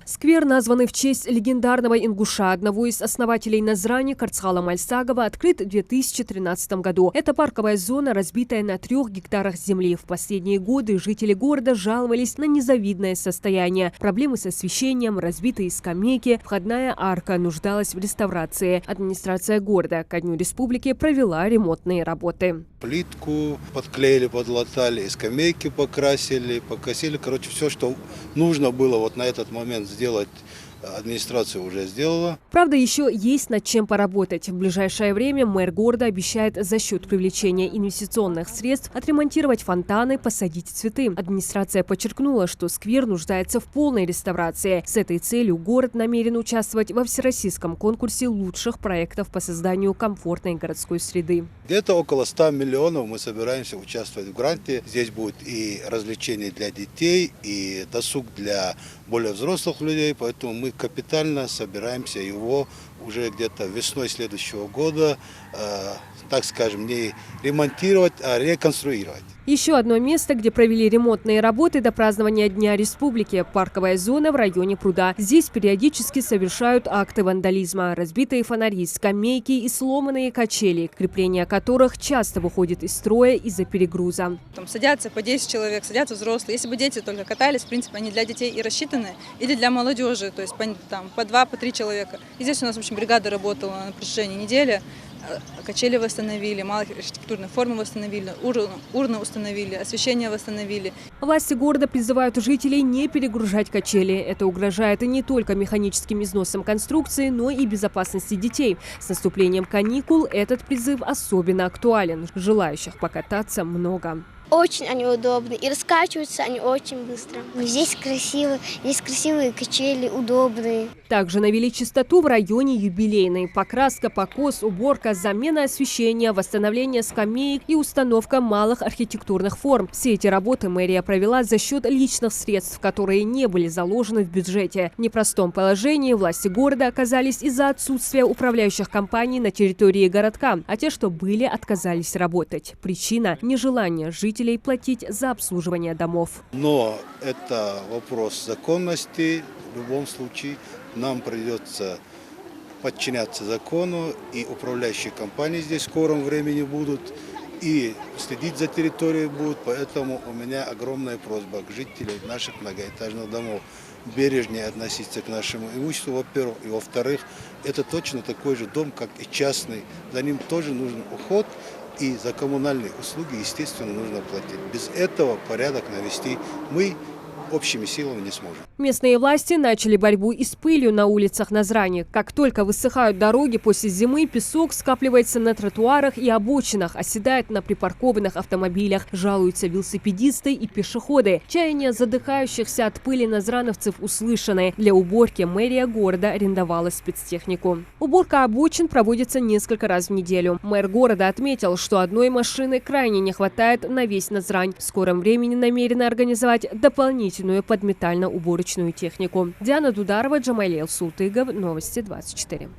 Сквер, названный в честь легендарного ингуша, одного из основателей Назрани Карцхала Мальсагова, открыт в 2013 году. Это парковая зона, разбитая на 3 гектарах земли. В последние годы жители города жаловались на незавидное состояние. Проблемы с освещением, разбитые скамейки, входная арка нуждалась в реставрации. Администрация города ко Дню Республики провела ремонтные работы. Плитку подклеили, подлатали, скамейки покрасили, покосили. Короче, все, что нужно было вот на этот момент сделать, администрация уже сделала. Правда, еще есть над чем поработать. В ближайшее время мэр города обещает за счет привлечения инвестиционных средств отремонтировать фонтаны, посадить цветы. Администрация подчеркнула, что сквер нуждается в полной реставрации. С этой целью город намерен участвовать во всероссийском конкурсе лучших проектов по созданию комфортной городской среды. Где-то около 100 миллионов мы собираемся участвовать в гранте. Здесь будет и развлечения для детей, и досуг для более взрослых людей, поэтому мы капитально собираемся его уже где-то весной следующего года, так скажем, не ремонтировать, а реконструировать. Еще одно место, где провели ремонтные работы до празднования Дня Республики – парковая зона в районе пруда. Здесь периодически совершают акты вандализма. Разбитые фонари, скамейки и сломанные качели, крепления которых часто выходят из строя из-за перегруза. Там садятся по 10 человек, садятся взрослые. Если бы дети только катались, в принципе, они для детей и рассчитаны, или для молодежи, то есть по 2, по 3 человека. И здесь у нас, в общем, бригада работала на протяжении недели. Качели восстановили, малые архитектурные формы восстановили, урны установили, освещение восстановили. Власти города призывают жителей не перегружать качели. Это угрожает и не только механическим износом конструкции, но и безопасности детей. С наступлением каникул этот призыв особенно актуален. Желающих покататься много. Очень они удобны и раскачиваются они очень быстро. Здесь красивые качели, удобные. Также навели чистоту в районе Юбилейной. Покраска, покос, уборка, замена освещения, восстановление скамеек и установка малых архитектурных форм. Все эти работы мэрия провела за счет личных средств, которые не были заложены в бюджете. В непростом положении власти города оказались из-за отсутствия управляющих компаний на территории городка, а те, что были, отказались работать. Причина – нежелание жителей платить за обслуживание домов. Но это вопрос законности. В любом случае нам придется подчиняться закону, и управляющие компании здесь в скором времени будут, и следить за территорией будут. Поэтому у меня огромная просьба к жителям наших многоэтажных домов бережнее относиться к нашему имуществу, во-первых, и во-вторых, это точно такой же дом, как и частный. За ним тоже нужен уход. И за коммунальные услуги, естественно, нужно платить. Без этого порядок навести мы общими силами не сможем. Местные власти начали борьбу и с пылью на улицах Назрани. Как только высыхают дороги после зимы, песок скапливается на тротуарах и обочинах, оседает на припаркованных автомобилях. Жалуются велосипедисты и пешеходы. Чаяния задыхающихся от пыли назрановцев услышаны. Для уборки мэрия города арендовала спецтехнику. Уборка обочин проводится несколько раз в неделю. Мэр города отметил, что одной машины крайне не хватает на весь Назрань. В скором времени намерены организовать дополнительную подметально-уборочную технику. Диана Дударова, Джамайлел Султыгов, Новости 24.